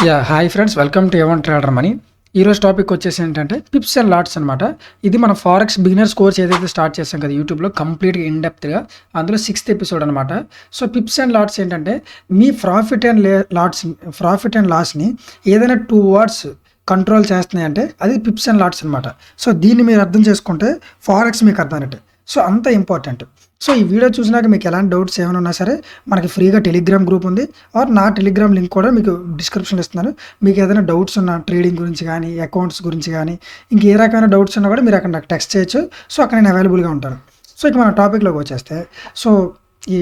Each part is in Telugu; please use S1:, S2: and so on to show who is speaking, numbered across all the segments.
S1: హాయ్ ఫ్రెండ్స్, వెల్కమ్ టు ఎవన్ ట్రేడర్ మనీ. ఈరోజు టాపిక్ వచ్చేసి ఏంటంటే పిప్స్ అండ్ లాట్స్ అనమాట. ఇది మన ఫారెక్స్ బిగినర్స్ కోర్స్ ఏదైతే స్టార్ట్ చేస్తాం కదా యూట్యూబ్లో, కంప్లీట్గా ఇన్డెప్త్గా, అందులో 6th ఎపిసోడ్ అనమాట. సో పిప్స్ అండ్ లాట్స్ ఏంటంటే మీ ప్రాఫిట్ అండ్ లాస్ని ఏదైనా 2 words కంట్రోల్ చేస్తున్నాయి అంటే అది పిప్స్ అండ్ లాట్స్ అనమాట. సో దీన్ని మీరు అర్థం చేసుకుంటే ఫారెక్స్ మీకు అర్థమైనట్టు. సో అంత ఇంపార్టెంట్. సో ఈ వీడియో చూసినాక మీకు ఎలాంటి డౌట్స్ ఏమైనా ఉన్నా సరే మనకి ఫ్రీగా టెలిగ్రామ్ గ్రూప్ ఉంది, ఆర్ నా టెలిగ్రామ్ లింక్ కూడా మీకు డిస్క్రిప్షన్లో ఇస్తున్నాను. మీకు ఏదైనా డౌట్స్ ఉన్నా ట్రేడింగ్ గురించి కానీ, అకౌంట్స్ గురించి కానీ, ఇంకే రకమైన డౌట్స్ ఉన్నా కూడా మీరు అక్కడ నాకు టెక్స్ట్ చేయొచ్చు. సో అక్కడ నేను అవైలబుల్గా ఉంటాను. సో ఇక మన టాపిక్లోకి వచ్చేస్తే, సో ఈ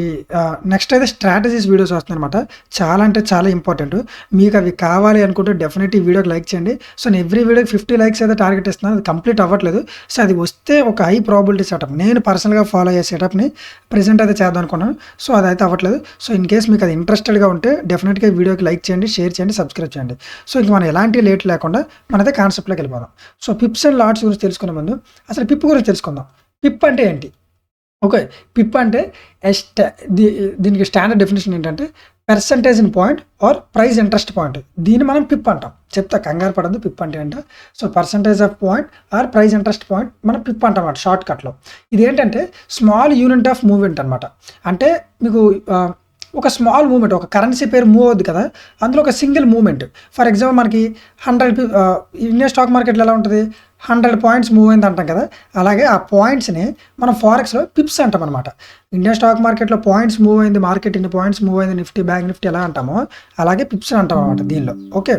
S1: నెక్స్ట్ అయితే స్ట్రాటజీస్ వీడియోస్ వస్తున్నాయి అనమాట. చాలా అంటే చాలా ఇంపార్టెంట్. మీకు అవి కావాలి అనుకుంటే డెఫినెట్ ఈ వీడియోకి లైక్ చేయండి. సో నేను ఎవ్రీ వీడియోకి 50 likes అయితే టార్గెట్ ఇస్తున్నాను, అది కంప్లీట్ అవ్వట్లేదు. సో అది వస్తే ఒక హై ప్రాబిలిటీ సెటప్, నేను పర్సనల్గా ఫాలో అయ్యే సెటప్ని ప్రెజెంట్ అయితే చేద్దాం అనుకున్నాను. సో అదైతే అవ్వట్లేదు. సో ఇన్ కేస్ మీకు అది ఇంట్రెస్టెడ్గా ఉంటే డెఫినెట్గా ఈ వీడియోకి లైక్ చేయండి, షేర్ చేయండి, సబ్స్క్రైబ్ చేయండి. సో ఇంక మనం ఎలాంటి లేట్ లేకుండా మనైతే కాన్సెప్ట్లోకి వెళ్ళిపోదాం. సో పిప్స్ అండ్ లాట్స్ గురించి తెలుసుకునే ముందు అసలు పిప్ గురించి తెలుసుకుందాం. పిప్ అంటే ఏంటి? ఓకే, పిప్ అంటే దీనికి స్టాండర్డ్ డెఫినేషన్ ఏంటంటే percentage in point or price interest point. దీన్ని మనం పిప్ అంటాం. చెప్తా, కంగారు పడద్దు. పిప్ అంటే ఏంటో, so percentage of point or price interest point మనం పిప్ అంటాం అన్నమాట షార్ట్ కట్లో. ఇది ఏంటంటే స్మాల్ యూనిట్ ఆఫ్ మూవ్మెంట్ అనమాట. అంటే మీకు ఒక స్మాల్ మూమెంట్, ఒక కరెన్సీ పేరు మూవ్ అవుద్ది కదా, అందులో ఒక సింగిల్ మూమెంట్. ఫర్ ఎగ్జాంపుల్ మనకి 100 ఇండియన్ స్టాక్ మార్కెట్లో ఎలా ఉంటుంది, 100 points మూవ్ అయింది అంటాం కదా, అలాగే ఆ పాయింట్స్ని మనం ఫారెక్స్లో పిప్స్ అంటాం అనమాట. ఇండియన్ స్టాక్ మార్కెట్లో పాయింట్స్ మూవ్ అయింది, మార్కెట్ ఇన్ని పాయింట్స్ మూవ్ అయింది, నిఫ్టీ, బ్యాంక్ నిఫ్టీ ఎలా అంటామో అలాగే పిప్స్ అంటాం అనమాట దీనిలో. ఓకే,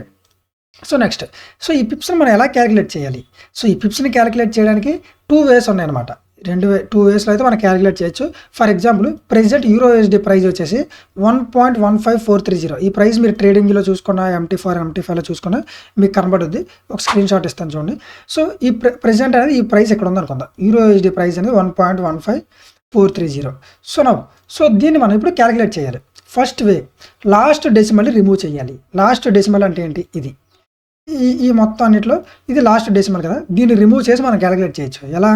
S1: సో నెక్స్ట్, సో ఈ పిప్స్ని మనం ఎలా క్యాలిక్యులేట్ చేయాలి? సో ఈ పిప్స్ని క్యాలిక్యులేట్ చేయడానికి 2 ways ఉన్నాయన్నమాట. 2 waysలో అయితే మనం క్యాలిక్యులేట్ చేయొచ్చు. ఫర్ ఎగ్జాంపుల్ ప్రెజెంట్ యూరోఎస్డి ప్రైస్ వచ్చేసి 1.15430. ఈ ప్రైస్ మీరు ట్రేడింగ్లో చూసుకున్న, MT4లో చూసుకున్న మీకు కనబడుద్ది. ఒక స్క్రీన్ షాట్ ఇస్తాను చూడండి. సో ఈ ప్రెజెంట్ అనేది ఈ ప్రైస్ ఎక్కడ ఉందో అనుకుందాం. యూరోఎస్డి ప్రైస్ అనేది 1.15430. సో దీన్ని మనం ఇప్పుడు క్యాలిక్యులేట్ చేయాలి. ఫస్ట్ వే, లాస్ట్ డెసిమల్ని రిమూవ్ చేయాలి. లాస్ట్ డెసిమల్ అంటే ఏంటి? ఇది ఈ మొత్తం అన్నిట్లో ఇది లాస్ట్ డెసిమల్ కదా, దీన్ని రిమూవ్ చేసి మనం క్యాలిక్యులేట్ చేయొచ్చు. ఎలా?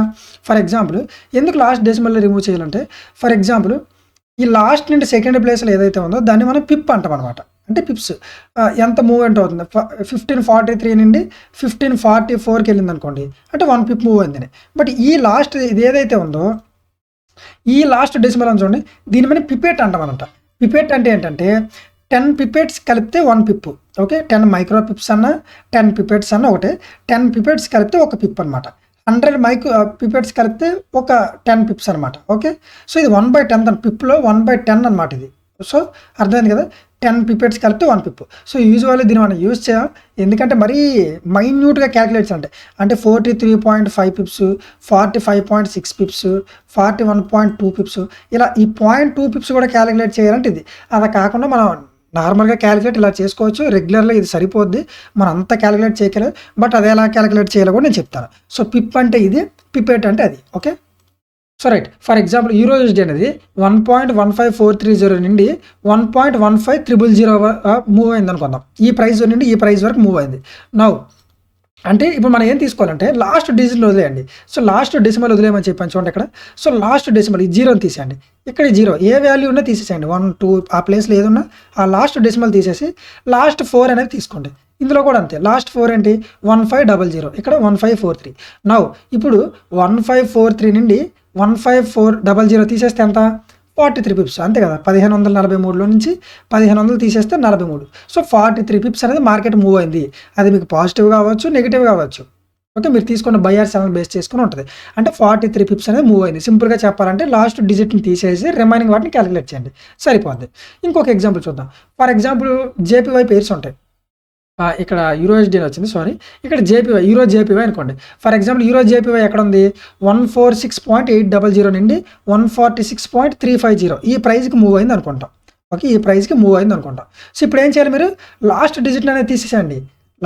S1: ఫర్ ఎగ్జాంపుల్ ఎందుకు లాస్ట్ డెసిమల్ని రిమూవ్ చేయాలంటే, ఫర్ ఎగ్జాంపుల్ ఈ లాస్ట్ నుండి సెకండ్ ప్లేస్లో ఏదైతే ఉందో దాన్ని మనం పిప్ అంటాం అనమాట. అంటే పిప్స్ ఎంత మూవ్మెంట్ అవుతుంది, 1543 నుండి 1544కి వెళ్ళింది అనుకోండి, అంటే 1 pip మూవ్ అయిందని. బట్ ఈ లాస్ట్ ఇది ఏదైతే ఉందో ఈ లాస్ట్ డెసిమల్ అని చూడండి, దీని మీద పిపెట్ అంటాం అనమాట. పిపెట్ అంటే ఏంటంటే 10 pipettes కలిపితే 1 pip. ఓకే, 10 మైక్రో పిప్స్ అన్న 10 pipettes అన్న ఒకటే. 10 pipettes కలిపితే ఒక పిప్ అనమాట. 100 pipettes కలిపితే ఒక 10 pips అనమాట. ఓకే, సో ఇది 1/10 పిప్లో 1/10 అనమాట ఇది. సో అర్థమైంది కదా, 10 pipettes కలిపితే 1 pip. సో యూజువల్లీ దీన్ని మనం యూజ్ చేయాలి, ఎందుకంటే మరీ మైన్యూట్గా క్యాలిక్యులేట్స్ అంటే 43.5 pips, 45.6 pips, 41.2 pips, ఇలా ఈ 0.2 pips కూడా క్యాలిక్యులేట్ చేయాలంటే ఇది. అలా కాకుండా మనం నార్మల్గా క్యాలిక్యులేట్ ఇలా చేసుకోవచ్చు. రెగ్యులర్గా ఇది సరిపోద్ది, మనం అంతా క్యాలిక్యులేట్ చేయగలరు. బట్ అది ఎలా క్యాలిక్యులేట్ చేయాలో కూడా నేను చెప్తాను. సో పిప్ అంటే ఇది, పిపెట్ అంటే అది. Okay, so right. For example euro USD అనేది 1.15430 నుండి 1.15000 మూవ్ అయింది అనుకుందాం. ఈ ప్రైస్ నుండి ఈ ప్రైస్ వరకు మూవ్ అయింది. నౌ అంటే ఇప్పుడు మనం ఏం తీసుకోవాలంటే లాస్ట్ డెసిమల్ వదిలేయండి. సో లాస్ట్ డెసిమల్ వదిలేయమని చెప్పాను చూడండి ఇక్కడ. సో లాస్ట్ డెసిమల్ ఈ 0 తీసేయండి. ఇక్కడ 0 ఏ వాల్యూ ఉన్నా తీసేసేయండి. 1, 2 ఆ ప్లేస్లో ఏదున్నా ఆ లాస్ట్ డెసిమల్ తీసేసి లాస్ట్ 4 అనేది తీసుకోండి. ఇందులో కూడా అంతే, లాస్ట్ 4 ఏంటి 1500, ఇక్కడ 1543. నౌ ఇప్పుడు 1543 నుండి 15400 తీసేస్తే ఎంత? 43 pips, అంతే కదా. 1543లో నుంచి 1500 తీసేస్తే 43. సో 43 pips అనేది మార్కెట్ మూవ్ అయింది. అది మీకు పాజిటివ్ కావచ్చు, నెగిటివ్ కావచ్చు. ఓకే, మీరు తీసుకున్న బయర్ ఛానల్ బేస్ చేసుకుని ఉంటుంది. అంటే 43 pips అనేది మూవ్ అయింది. సింపుల్గా చెప్పాలంటే లాస్ట్ డిజిట్ని తీసేసి రిమైనింగ్ వాటిని క్యాలిక్యులేట్ చేయండి, సరిపోద్ది. ఇంకొక ఎగ్జాంపుల్ చూద్దాం. ఫర్ ఎగ్జాంపుల్ JPY పేర్స్ ఉంటాయి. ఇక్కడ యూరోఎస్డి వచ్చింది, సారీ, ఇక్కడ యూరో జేపీవై అనుకోండి. ఫర్ ఎగ్జాంపుల్ యూరో జేపీవై ఎక్కడ ఉంది? 146.800 నుండి 146.350 ఈ ప్రైస్కి మూవ్ అయింది అనుకుంటాం. ఓకే, ఈ ప్రైస్కి మూవ్ అయింది అనుకుంటాం. సో ఇప్పుడు ఏం చేయాలి, మీరు లాస్ట్ డిజిట్ అనేది తీసేసేయండి.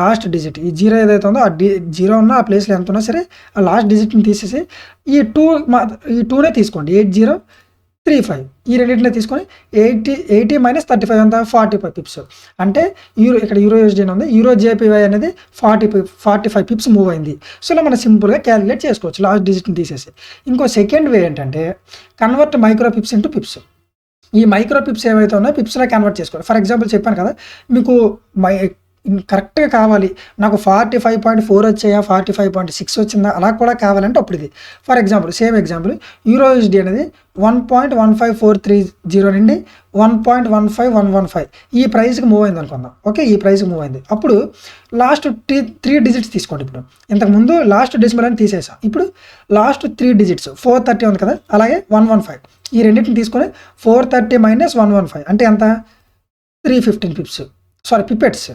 S1: లాస్ట్ డిజిట్ ఈ 0 ఏదైతే ఉందో ఆ 0 ఉన్న ఆ ప్లేస్లో ఎంత ఉన్నా సరే ఆ లాస్ట్ డిజిట్ని తీసేసి ఈ 2నే తీసుకోండి. 8035 ఈ రెండింటిని తీసుకొని 80 - 35 ఎంత? 45 pips. అంటే ఇక్కడ యూరోఎస్డి ఉంది, యూరో జేపీవై అనేది 45 pips మూవ్ అయింది. సో ఇలా మనం సింపుల్గా క్యాలిక్యులేట్ చేసుకోవచ్చు లాస్ట్ డిజిట్ని తీసేసి. ఇంకో సెకండ్ వే ఏంటంటే convert micro Pips into Pips. ఈ మైక్రో పిప్స్ ఏవైతే ఉన్నాయో పిప్స్లో కన్వర్ట్ చేసుకోవాలి. ఫర్ ఎగ్జాంపుల్ చెప్పాను కదా మీకు కరెక్ట్గా కావాలి, నాకు 45.4 వచ్చాయా, 45.6 వచ్చిందా, అలా కూడా కావాలంటే అప్పుడు ఇది. For example same example USD అనేది 1.15430 నుండి 1.15115 ఈ ప్రైస్కి మూవ్ అయింది అనుకుందాం. ఓకే, ఈ ప్రైస్కి మూవ్ అయింది. అప్పుడు లాస్ట్ 3 డిజిట్స్ తీసుకోండి. ఇప్పుడు ఇంతకుముందు లాస్ట్ డెసిమల్ అని తీసేసాం, ఇప్పుడు లాస్ట్ 3 డిజిట్స్ 430 ఉంది కదా, అలాగే 115 ఈ రెండింటిని తీసుకొని 430 - 115 అంటే ఎంత, 315 పిప్స్, సారీ పిపెట్స్,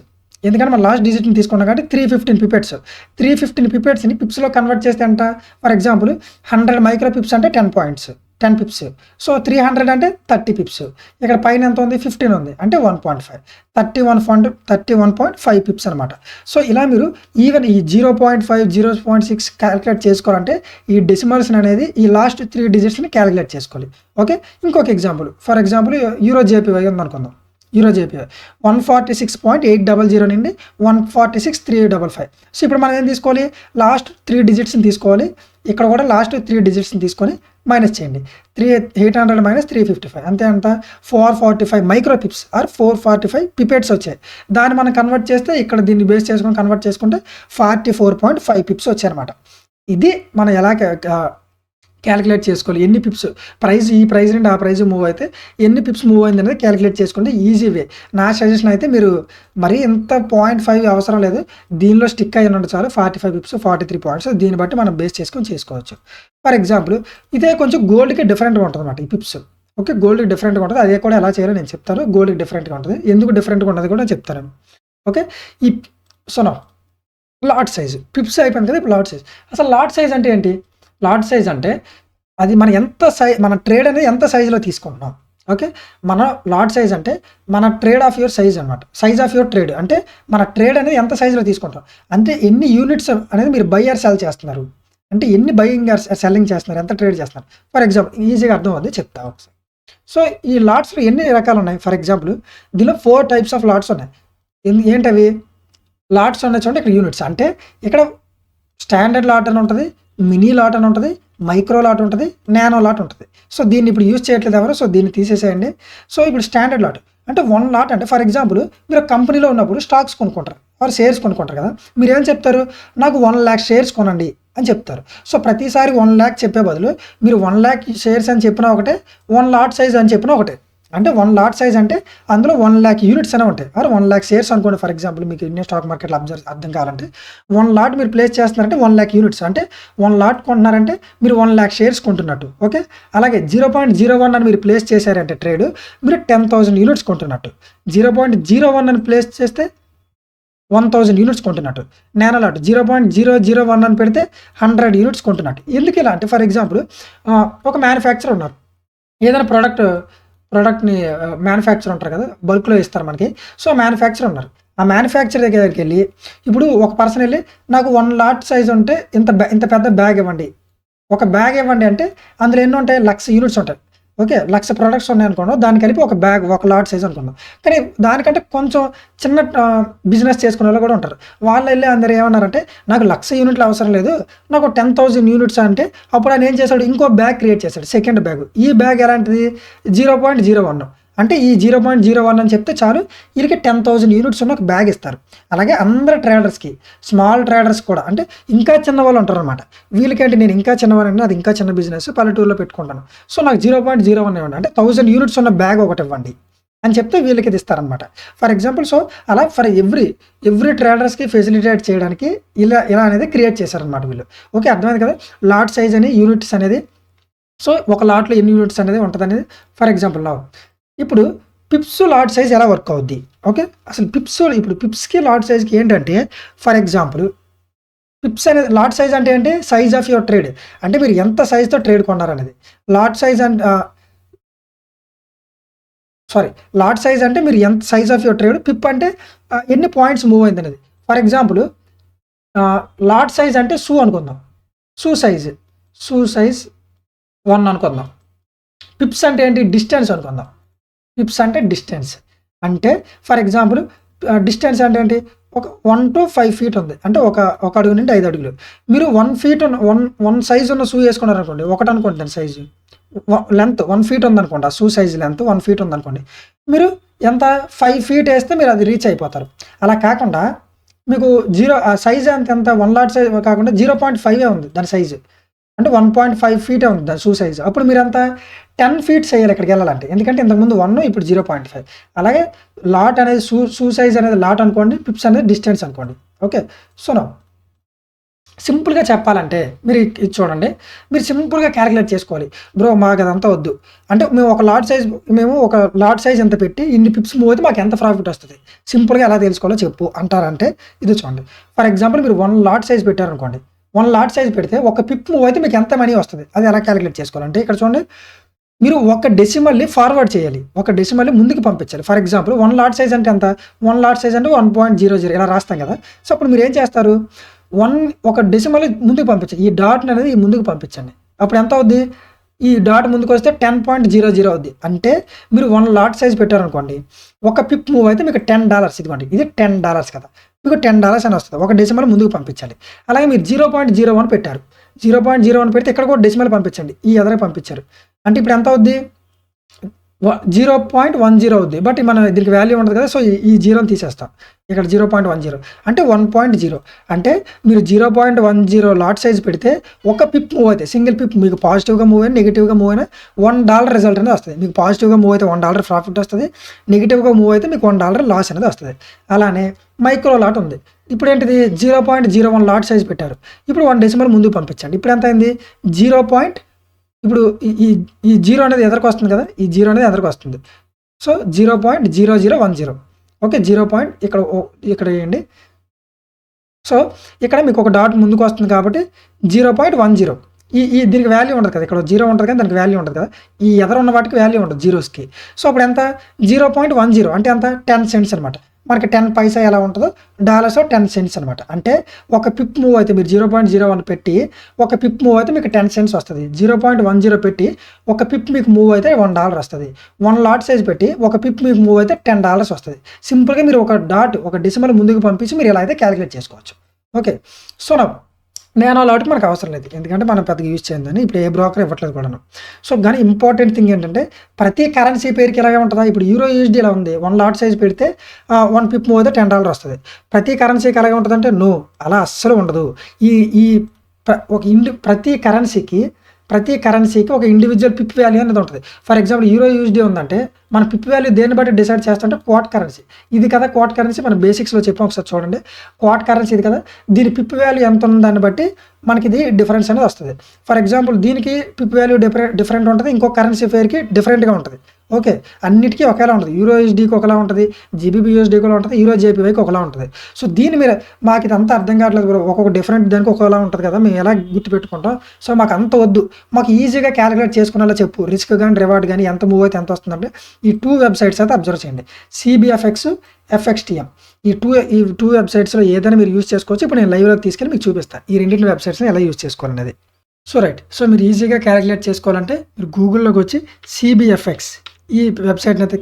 S1: ఎందుకంటే మనం లాస్ట్ డిజిట్ని తీసుకున్నాం కాబట్టి 315 పిపెట్స్. 315 పిపెట్స్ని పిప్స్లో కన్వర్ట్ చేస్తే అంట, ఫర్ ఎగ్జాంపుల్ 100 మైక్రో పిప్స్ అంటే 10 పాయింట్స్, 10 పిప్స్. సో 300 అంటే 30 పిప్స్. ఇక్కడ పైన ఎంత ఉంది, 15 ఉంది అంటే 1.5, 31.5 పిప్స్ అనమాట. సో ఇలా మీరు ఈవెన్ ఈ 0.5, 0.6 క్యాలిక్యులేట్ చేసుకోవాలంటే ఈ డెసిమల్స్ అనేది ఈ లాస్ట్ 3 డిజిట్స్ని క్యాలిక్యులేట్ చేసుకోవాలి. ఓకే, ఇంకొక ఎగ్జాంపుల్, ఫర్ ఎగ్జాంపుల్ EURJPY ఉందనుకుందాం. EURJPY 146.800 నుండి 146.355. సో ఇప్పుడు మనం ఏం తీసుకోవాలి, లాస్ట్ 3 డిజిట్స్ని తీసుకోవాలి. ఇక్కడ కూడా లాస్ట్ 3 డిజిట్స్ని తీసుకొని మైనస్ చేయండి. 800 - 355 అంతే అంత 445 మైక్రో పిప్స్ ఆర్ 445 పిపెట్స్ వచ్చాయి. దాన్ని మనం కన్వర్ట్ చేస్తే ఇక్కడ దీన్ని బేస్ చేసుకొని కన్వర్ట్ చేసుకుంటే 44.5 పిప్స్ వచ్చాయి అనమాట. ఇది మనం ఎలా క్యాలిక్యులేట్ చేసుకోవాలి, ఎన్ని పిప్స్ ప్రైస్, ఈ ప్రైస్ నుండి ఆ ప్రైస్ మూవ్ అయితే ఎన్ని పిప్స్ మూవ్ అయింది అనేది క్యాలిక్యులేట్ చేసుకుంటే ఈజీ వే. నా సజెషన్ అయితే మీరు మరీ ఇంత 0.5 అవసరం లేదు, దీనిలో స్టిక్ అయ్యి ఉంటే చాలు. 45 పిప్స్ 43 పాయింట్స్, దీన్ని బట్టి మనం బేస్ చేసుకొని చేసుకోవచ్చు. ఫర్ ఎగ్జాంపుల్ ఇదే కొంచెం గోల్డ్కి డిఫరెంట్గా ఉంటుంది అన్నమాట ఈ పిప్స్. ఓకే, గోల్డ్కి డిఫరెంట్గా ఉంటుంది, అదే కూడా ఎలా చేయాలో నేను చెప్తాను. గోల్డ్కి డిఫరెంట్గా ఉంటుంది, ఎందుకు డిఫరెంట్గా ఉంటుంది కూడా నేను చెప్తాను. ఓకే, ఈ సోనా లాట్ సైజ్ పిప్స్ అయిపోయింది కదా, ఇప్పుడు లాట్ సైజ్. అసలు లాట్ సైజ్ అంటే ఏంటి, లాట్ సైజ్ అంటే అది మన మన ట్రేడ్ అనేది ఎంత సైజులో తీసుకుంటున్నాం. ఓకే, మన లాట్ సైజ్ అంటే మన ట్రేడ్ ఆఫ్ యువర్ సైజ్ అనమాట, సైజ్ ఆఫ్ యువర్ ట్రేడ్ అంటే మన ట్రేడ్ అనేది ఎంత సైజులో తీసుకుంటాం, అంటే ఎన్ని యూనిట్స్ అనేది మీరు బై ఆర్ సెల్ చేస్తున్నారు, అంటే ఎన్ని బయింగ్ ఆర్ సెల్లింగ్ చేస్తున్నారు, ఎంత ట్రేడ్ చేస్తున్నారు. ఫర్ ఎగ్జాంపుల్ ఈజీగా అర్థం అవుతుంది, చెప్తా ఒకసారి. సో ఈ లాట్స్లో ఎన్ని రకాలు ఉన్నాయి, ఫర్ ఎగ్జాంపుల్ దీనిలో 4 టైప్స్ ఆఫ్ లాట్స్ ఉన్నాయి. ఏంటవి లాట్స్ ఉన్నాయి చూడండి, ఇక్కడ యూనిట్స్ అంటే ఇక్కడ స్టాండర్డ్ లాట్ అని ఉంటుంది, మినీ లాట్ అని ఉంటుంది, మైక్రో లాట్ ఉంటుంది, నానో లాట్ ఉంటుంది. సో దీన్ని ఇప్పుడు యూజ్ చేయట్లేదు ఎవరు, సో దీన్ని తీసేసేయండి. సో ఇప్పుడు స్టాండర్డ్ లాట్ అంటే 1 లాట్ అంటే ఫర్ ఎగ్జాంపుల్ మీరు కంపెనీలో ఉన్నప్పుడు స్టాక్స్ కొనుక్కుంటారు, వారు షేర్స్ కొనుక్కుంటారు కదా, మీరు ఏం చెప్తారు, నాకు 1 lakh షేర్స్ కొనండి అని చెప్తారు. సో ప్రతిసారి 1 lakh చెప్పే బదులు మీరు 1 lakh షేర్స్ అని చెప్పినా ఒకటే, 1 లాట్ సైజ్ అని చెప్పినా ఒకటే. అంటే 1 లాట్ సైజ్ అంటే అందులో 1 lakh యూనిట్స్ అనే ఉంటాయి, ఆర్ 1 lakh షేర్స్ అనుకోండి. ఫర్ ఎగ్జాంపుల్ మీకు ఇండియన్ స్టాక్ మార్కెట్లో అర్థం కావాలంటే 1 లాట్ మీరు ప్లేస్ చేస్తున్నారంటే 1 lakh యూనిట్స్ అంటే 1 లాట్ కొంటున్నారంటే మీరు 1 lakh షేర్స్ కొంటున్నట్టు. ఓకే, అలాగే 0.01 అని మీరు ప్లేస్ చేశారంటే ట్రేడ్ మీరు 10,000 యూనిట్స్ కొంటున్నట్టు. 0.01 అని ప్లేస్ చేస్తే 1000 యూనిట్స్ కొంటున్నట్టు. నానో లాట్ 0.001 అని పెడితే 100 యూనిట్స్ కొంటున్నట్టు. ఎందుకు ఇలా అంటే ఫర్ ఎగ్జాంపుల్ ఒక మ్యానుఫ్యాక్చరర్ ఉన్నారు, ఏదైనా ప్రోడక్ట్ని మ్యానుఫ్యాక్చర్ ఉంటారు కదా, బల్క్లో ఇస్తారు మనకి. సో మ్యానుఫ్యాక్చర్ ఉన్నారు, ఆ మ్యానుఫ్యాక్చర్ దగ్గరికి వెళ్ళి ఇప్పుడు ఒక పర్సన్ వెళ్ళి నాకు 1 లాట్ సైజ్ ఉంటే ఇంత పెద్ద బ్యాగ్ ఇవ్వండి, ఒక బ్యాగ్ ఇవ్వండి అంటే అందులో ఎన్ని ఉంటాయి, 1,00,000 యూనిట్స్ ఉంటాయి. ఓకే, 1,00,000 ప్రొడక్ట్స్ ఉన్నాయి అనుకోండి, దాన్ని కలిపి ఒక బ్యాగ్ 1 లాట్ సైజ్ అనుకున్నాం. కానీ దానికంటే కొంచెం చిన్న బిజినెస్ చేసుకునే వాళ్ళు కూడా ఉంటారు. వాళ్ళు వెళ్ళి అందరూ ఏమన్నారంటే నాకు 1,00,000 యూనిట్లు అవసరం లేదు, నాకు 10,000 యూనిట్స్ అంటే అప్పుడు ఆయన ఏం చేశాడు, ఇంకో బ్యాగ్ క్రియేట్ చేశాడు, సెకండ్ బ్యాగ్. ఈ బ్యాగ్ ఎలాంటిది 0.01 అంటే ఈ 0.01 అని చెప్తే చాలు, వీళ్ళకి 10,000 యూనిట్స్ ఉన్న ఒక బ్యాగ్ ఇస్తారు. అలాగే అందరు ట్రేడర్స్కి, స్మాల్ ట్రేడర్స్ కూడా అంటే ఇంకా చిన్న వాళ్ళు ఉంటారు అనమాట. వీళ్ళకేంటి నేను ఇంకా చిన్నవాడిని, అది ఇంకా చిన్న బిజినెస్ పల్లెటూరులో పెట్టుకుంటాను, సో నాకు 0.01 ఇవ్వండి అంటే 1000 యూనిట్స్ ఉన్న బ్యాగ్ ఒకటి ఇవ్వండి అని చెప్తే వీళ్ళకి ఇది ఇస్తారనమాట. ఫర్ ఎగ్జాంపుల్ సో అలా ఫర్ ఎవ్రీ ట్రేడర్స్కి ఫెసిలిటేట్ చేయడానికి ఇలా అనేది క్రియేట్ చేశారనమాట వీళ్ళు. ఓకే, అర్థమైంది కదా, లాట్ సైజ్ అని యూనిట్స్ అనేది. సో ఒక లాట్లో ఎన్ని యూనిట్స్ అనేది ఉంటుంది అనేది. ఫర్ ఎగ్జాంపుల్ నా ఇప్పుడు పిప్స్ లాట్ సైజ్ ఎలా వర్క్ అవుద్ది. ఓకే, అసలు ఇప్పుడు పిప్స్కి లాట్ సైజ్కి ఏంటంటే ఫర్ ఎగ్జాంపుల్ పిప్స్ అనేది లాట్ సైజ్ అంటే ఏంటి, సైజ్ ఆఫ్ యువర్ ట్రేడ్ అంటే మీరు ఎంత సైజ్తో ట్రేడ్ కొన్నారనేది. లాట్ సైజ్ అంటే మీరు ఎంత సైజ్ ఆఫ్ యువర్ ట్రేడ్, పిప్ అంటే ఎన్ని పాయింట్స్ మూవ్ అయింది అనేది. ఫర్ ఎగ్జాంపుల్ లాట్ సైజ్ అంటే షూ అనుకుందాం, షూ సైజ్ 1 అనుకుందాం. పిప్స్ అంటే ఏంటి, డిస్టెన్స్ అనుకుందాం. పిప్స్ అంటే డిస్టెన్స్ అంటే ఫర్ ఎగ్జాంపుల్ డిస్టెన్స్ అంటే ఏంటి, ఒక 1 to 5 feet ఉంది అంటే ఒక అడుగు నుండి 5 అడుగులు. మీరు 1 feet 1 సైజ్ ఉన్న షూ వేసుకున్నారు అనుకోండి, ఒకటి అనుకోండి దాని సైజు లెంత్ 1 feet ఉందనుకోండి, ఆ షూ సైజ్ లెంత్ 1 feet ఉందనుకోండి, మీరు ఎంత 5 ఫీట్ వేస్తే మీరు అది రీచ్ అయిపోతారు. అలా కాకుండా మీకు సైజ్ ఎంత 1 లాట్ సైజ్ కాకుండా 0.5 ఉంది దాని సైజు. అంటే 1.5 ఫీటే ఉంది దాని షూ సైజు. అప్పుడు మీరంతా 10 ఫీట్ చేయాలి ఇక్కడికి వెళ్ళాలంటే. ఎందుకంటే ఇంతకుముందు 1 ఇప్పుడు 0.5. అలాగే లాట్ అనేది షూ సైజ్ అనేది లాట్ అనుకోండి, పిప్స్ అనేది డిస్టెన్స్ అనుకోండి. ఓకే. సో నౌ సింపుల్గా చెప్పాలంటే మీరు ఇది చూడండి, మీరు సింపుల్గా క్యాలిక్యులేట్ చేసుకోవాలి. బ్రో మాకు అదంతా వద్దు అంటే మేము ఒక లాట్ సైజ్ ఎంత పెట్టి ఇన్ని పిప్స్ మూవ్ అయితే మాకు ఎంత ప్రాఫిట్ వస్తుంది, సింపుల్గా ఎలా తెలుసుకోవాలో చెప్పు అంటారంటే ఇది చూడండి. ఫర్ ఎగ్జాంపుల్ మీరు 1 లాట్ సైజ్ పెట్టారనుకోండి, 1 లాట్ సైజ్ పెడితే ఒక పిప్ మూవ్ అయితే మీకు ఎంత మనీ వస్తుంది, అది ఎలా క్యాలిక్యులేట్ చేసుకోవాలంటే ఇక్కడ చూడండి, మీరు ఒక డెసిమల్ని ఫార్వర్డ్ చేయాలి, ఒక డెసిమల్ని ముందుకు పంపించాలి. ఫర్ ఎగ్జాంపుల్ 1 లాట్ సైజ్ అంటే ఎంత, 1 లాట్ సైజ్ అంటే 1.00 ఇలా రాస్తాం కదా. సో అప్పుడు మీరు ఏం చేస్తారు, ఒక డెసిమల్ ముందుకు పంపించండి, ఈ డాట్ అనేది ముందుకు పంపించండి. అప్పుడు ఎంత అవుద్ది, ఈ డాట్ ముందుకు వస్తే 10.00 అవుద్ది. అంటే మీరు 1 లాట్ సైజ్ పెట్టారనుకోండి, ఒక పిప్ మూవ్ అయితే మీకు $10 ఇదిగోండి, ఇది $10 కదా, మీకు $10 అని వస్తుంది. ఒక డెసిమల్ ముందుకు పంపించాలి. అలాగే మీరు 0.01 పెట్టారు, 0.01 పెడితే ఇక్కడ కూడా డెసిమల్ పంపించండి, ఈ ఎదరే పంపించారు. అంటే ఇప్పుడు ఎంత అవుద్ది, 0.10 అవుద్ది. బట్ మన దీనికి వాల్యూ ఉండదు కదా, సో ఈ జీరోని తీసేస్తాం. ఇక్కడ 0.10 అంటే 1.0. అంటే మీరు 0.10 లాట్ సైజ్ పెడితే ఒక పిప్ మూవ్ అయితే, సింగిల్ పిప్ మీకు పాజిటివ్గా మూవ్ అయినా నెగిటివ్గా మూవ్ అయినా $1 రిజల్ట్ అనేది వస్తుంది. మీకు పాజిటివ్గా మూవ్ అయితే $1 ప్రాఫిట్ వస్తుంది, నెగిటివ్గా మూవ్ అయితే మీకు $1 లాస్ అనేది వస్తుంది. అలానే మైక్రో లాట్ ఉంది. ఇప్పుడు ఏంటిది 0.01 లాట్ సైజ్ పెట్టారు, ఇప్పుడు 1 డెసిమల్ ముందుకు పంపించండి. ఇప్పుడు ఎంత అయింది, ఇప్పుడు ఈ జీరో అనేది ఎదరికి వస్తుంది కదా, ఈ జీరో అనేది ఎదరికి వస్తుంది. సో 0.0010. ఓకే, ఇక్కడ వేయండి. సో ఇక్కడ మీకు ఒక డాట్ ముందుకు వస్తుంది కాబట్టి 0.10. దీనికి వాల్యూ ఉండదు కదా, ఇక్కడ 0 ఉంటుంది కానీ దానికి వాల్యూ ఉండదు కదా, ఈ ఎదర ఉన్న వాటికి వాల్యూ ఉండదు జీరోస్కి. సో అప్పుడు ఎంత 0.10 అంటే ఎంత 10 సెంట్స్ అనమాట. మనకి 10 పైసా ఎలా ఉంటుందో డాలర్స్ 10 సెంట్స్ అనమాట. అంటే ఒక పిప్ మూవ్ అయితే మీరు 0.01 పెట్టి ఒక పిప్ మూవ్ అయితే మీకు 10 సెంట్స్ వస్తుంది. 0.10 పెట్టి ఒక పిప్ మీకు మూవ్ అయితే $1 వస్తుంది. 1 లాట్ సైజ్ పెట్టి ఒక పిప్ మీకు మూవ్ అయితే $10 వస్తుంది. సింపుల్గా మీరు ఒక డెసిమల్ ముందుకు పంపించి మీరు ఇలా అయితే క్యాలిక్యులేట్ చేసుకోవచ్చు. ఓకే. సో నానో లాట్ మనకు అవసరం లేదు, ఎందుకంటే మనం పెద్దగా యూజ్ చేయందని ఇప్పుడు ఏ బ్రోకర్ ఇవ్వట్లేదు కూడాను. సో కానీ ఇంపార్టెంట్ థింగ్ ఏంటంటే ప్రతి కరెన్సీ పేరుకి ఇలాగే ఉంటుందా, ఇప్పుడు యూరో యూఎస్డీ ఇలా ఉంది, 1 లాట్ సైజ్ పెడితే 1 పిప్ మూవ్ అయితే $10 వస్తుంది. ప్రతి కరెన్సీకి అలాగే ఉంటుందంటే నో, అలా అస్సలు ఉండదు. ప్రతి కరెన్సీకి ఒక ఇండివిజువల్ పిప్ వాల్యూ అనేది ఉంటుంది. ఫర్ ఎగ్జాంపుల్ యూరో యూఎస్డీ ఉందంటే మన పిప్ వాల్యూ దేన్ని బట్టి డిసైడ్ చేస్తుంటే క్వాట్ కరెన్సీ. ఇది కదా క్వాట్ కరెన్సీ, మనం బేసిక్స్లో చెప్పాం, ఒకసారి చూడండి. క్వాట్ కరెన్సీ ఇది కదా, దీని పిప్ వాల్యూ ఎంత ఉందని బట్టి మనకి ఇది డిఫరెన్స్ అనేది వస్తుంది. ఫర్ ఎగ్జాంపుల్ దీనికి పిప్ వాల్యూ డిఫరెంట్ ఉంటుంది, ఇంకో కరెన్సీ పేరుకి డిఫరెంట్గా ఉంటుంది. ఓకే, అన్నిటికీ ఒకేలా ఉంటుంది. యూరో యూఎస్డీకి ఒకలా ఉంటుంది, జీబీపీ యూఎస్డీకి ఒకలా ఉంటుంది, యూరో జేపీవైకి ఒకలా ఉంటుంది. సో దీన్ని మీరు మాకు ఇదంతా అర్థం కావట్లేదు, ఒక్కొక్క డిఫరెంట్ దానికి ఒకలా ఉంటుంది కదా, మేము ఎలా గుర్తుపెట్టుకుంటాం. సో మాకు అంత వద్దు, మాకు ఈజీగా క్యాలిక్యులేట్ చేసుకునేలా చెప్పు, రిస్క్ కానీ రివార్డ్ కానీ ఎంత మూవ్ అయితే ఎంత వస్తుందంటే ఈ 2 వెబ్సైట్స్ అయితే అబ్జర్వ్ చేయండి, CBFX, FXTM. ఈ టూ వెబ్సైట్స్లో ఏదైనా మీరు యూజ్ చేసుకోవచ్చు. ఇప్పుడు నేను లైవ్లోకి తీసుకెళ్ళి మీకు చూపిస్తాను ఈ రెండింటి వెబ్సైట్స్ని ఎలా యూజ్ చేసుకోవాలనేది. సో సో మీరు ఈజీగా క్యాలిక్యులేట్ చేసుకోవాలంటే మీరు గూగుల్లోకి వచ్చి CBFX ఈ వెబ్సైట్ని అయితే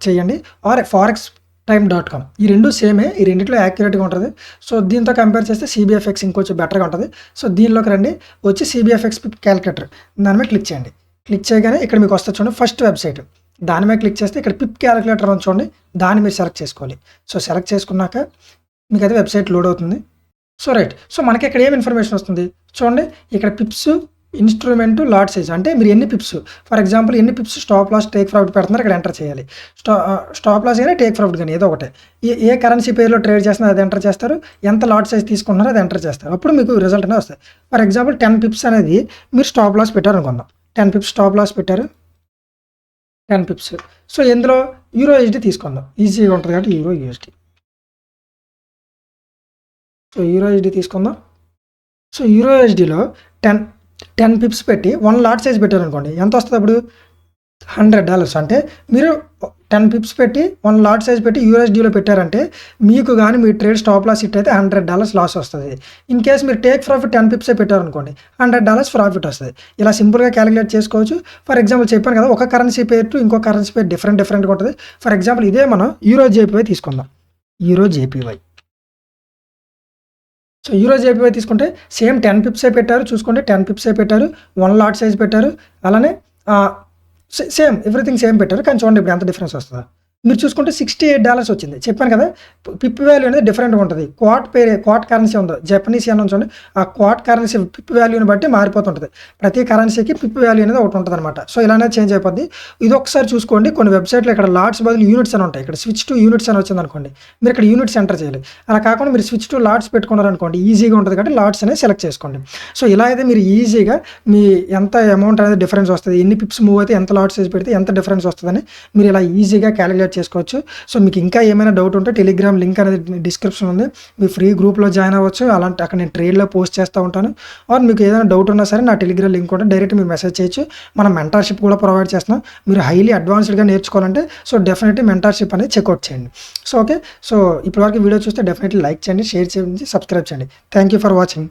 S1: చేయండి, ఆర్ forextime.com. ఈ రెండు సేమే, ఈ రెండిట్లో యాక్యురేట్గా ఉంటుంది. సో దీంతో కంపేర్ చేస్తే CBFX ఇంకొంచెం బెటర్గా ఉంటుంది. సో దీనిలోకి రండి, వచ్చి CBFX క్యాలిక్యులేటర్ దాని మీద క్లిక్ చేయండి. క్లిక్ చేయగానే ఇక్కడ మీకు వస్తుంది చూడండి ఫస్ట్ వెబ్సైట్, దాని మీద క్లిక్ చేస్తే ఇక్కడ పిప్ క్యాలిక్యులేటర్ అని చూడండి, దాన్ని మీరు సెలెక్ట్ చేసుకోవాలి. సో సెలెక్ట్ చేసుకున్నాక మీకు అయితే వెబ్సైట్ లోడ్ అవుతుంది. సో మనకి ఇక్కడ ఏం ఇన్ఫర్మేషన్ వస్తుంది చూడండి, ఇక్కడ పిప్స్, ఇన్స్ట్రుమెంట్, లాట్ సైజ్, అంటే మీరు ఎన్ని పిప్స్, ఫర్ ఎగ్జాంపుల్ ఎన్ని pips stop loss, take profit పెడుతున్నారు ఇక్కడ ఎంటర్ చేయాలి. స్టాప్ లాస్ కానీ టేక్ ప్రాఫిట్ కానీ ఏదో ఒకటే, ఏ కరెన్సీ పేరులో ట్రేడ్ చేస్తున్నారు అది ఎంటర్ చేస్తారు, ఎంత లాట్ సైజ్ తీసుకుంటున్నారో అది ఎంటర్ చేస్తారు, అప్పుడు మీకు రిజల్ట్ అనేది వస్తుంది. ఫర్ ఎగ్జాంపుల్ 10 పిప్స్ అనేది మీరు స్టాప్ లాస్ పెట్టారు అనుకుందాం, 10 పిప్స్ స్టాప్ లాస్ పెట్టారు, 10 పిప్స్. సో ఇందులో యూరో యూఎస్డీ తీసుకుందాం, ఈజీగా ఉంటుంది కాబట్టి euro USD. So euro USD తీసుకుందాం. సో యూరో యూఎస్డీలో 10 పిప్స్ పెట్టి 1 లాట్ సైజ్ పెట్టారు అనుకోండి, ఎంత వస్తుంది అప్పుడు $100. అంటే మీరు 10 పిప్స్ పెట్టి 1 లాట్ సైజ్ పెట్టి యూఎస్డీలో పెట్టారంటే మీకు కానీ మీ ట్రేడ్ స్టాప్ లాస్ హిట్ అయితే $100 లాస్ వస్తుంది. ఇన్ కేస్ మీరు టేక్ ప్రాఫిట్ 10 పిప్సే పెట్టారనుకోండి, $100 ప్రాఫిట్ వస్తుంది. ఇలా సింపుల్గా క్యాలిక్యులేట్ చేసుకోవచ్చు. ఫర్ ఎగ్జాంపుల్ చెప్పాను కదా, ఒక కరెన్సీ పేరు టు ఇంకో కరెన్సీ పేరు డిఫరెంట్గా ఉంటుంది. ఫర్ ఎగ్జాంపుల్ ఇదే మనం యూరో జేపీవై తీసుకుందాం, యూరో జేపీవై. సో యూరో జేపీవై తీసుకుంటే సేమ్ 10 పిప్సే పెట్టారు, చూసుకుంటే 10 పిప్సే పెట్టారు, 1 లాట్ సైజ్ పెట్టారు, అలానే సేమ్ ఎవ్రీథింగ్ సేమ్ పెట్టారు. కానీ చూడండి ఇప్పుడు ఎంత డిఫరెన్స్ వస్తుందా, మీరు చూసుకుంటే $68 వచ్చింది. చెప్పాను కదా! పిప్ వాల్యూ అనేది డిఫరెంట్‌గా ఉంటది. క్వాట్ కరెన్సీ ఉందో జపనీస్ యెన్ ఉంది చూడండి. ఆ క్వాట్ కరెన్సీ పిప్ వాల్యూని బట్టి మారిపోతుంటది. ప్రతి కరెన్సీకి పిప్ వాల్యూ అనేది ఒకటి ఉంటదనమాట. సో, ఇలానే చేంజ్ అయిపోద్ది. ఇదొకసారి చూసుకోండి. కొన్ని వెబ్‌సైట్‌లో ఇక్కడ లాట్స్ బదులు యూనిట్స్ అని ఉంటాయి. ఇక్కడ స్విచ్ టు యూనిట్స్ అని వచ్చిందనుకోండి. మీరు ఇక్కడ యూనిట్స్ ఎంటర్ చేయాలి. అలా కాకుండా మీరు స్విచ్ టు లాట్స్ పెట్టుకున్నారనుకోండి ఈజీగా ఉంటది కాబట్టి లాట్స్ అనేది సెలెక్ట్ చేసుకోండి. సో, ఇలా అయితే మీరు ఈజీగా మీ ఎంత అమౌంట్ అనేది డిఫరెన్స్ వస్తది. ఎన్ని పిప్స్ మూవ్ అయితే ఎంత లాట్ సైజ్ పెడితే ఎంత డిఫరెన్స్ వస్తదని మీరు ఇలా ఈజీగా క్యాలిక్యులేట్ చేసుకోవచ్చు. సో, మీకు ఇంకా ఏమైనా డౌట్ ఉంటే టెలిగ్రామ్ లింక్ అనేది డిస్క్రిప్షన్ ఉంది. మీ ఫ్రీ గ్రూప్‌లో జాయిన్ అవ్వచ్చు. అలాంటి అక్కడ నేను ట్రేడ్‌లో పోస్ట్ చేస్తూ ఉంటాను. ఆర్ మీకు ఏదైనా డౌట్ ఉన్నా సరే నా టెలిగ్రామ్ లింక్ కూడా డైరెక్ట్ మీరు మెసేజ్ చేయొచ్చు. మనం మెంటర్‌షిప్ కూడా ప్రొవైడ్ చేస్తున్నాం. మీరు హైలీ అడ్వాన్స్డ్‌గా నేర్చుకోవాలంటే సో, డెఫినెట్‌లీ మెంటర్‌షిప్ అనేది చెక్‌ఔట్ చేయండి. So, okay. సో, ఇప్పటివరకు వీడియో చూస్తే డెఫినెట్‌లీ లైక్ చేయండి, షేర్ చేయండి, సబ్స్క్రైబ్ చేయండి. Thank you for watching.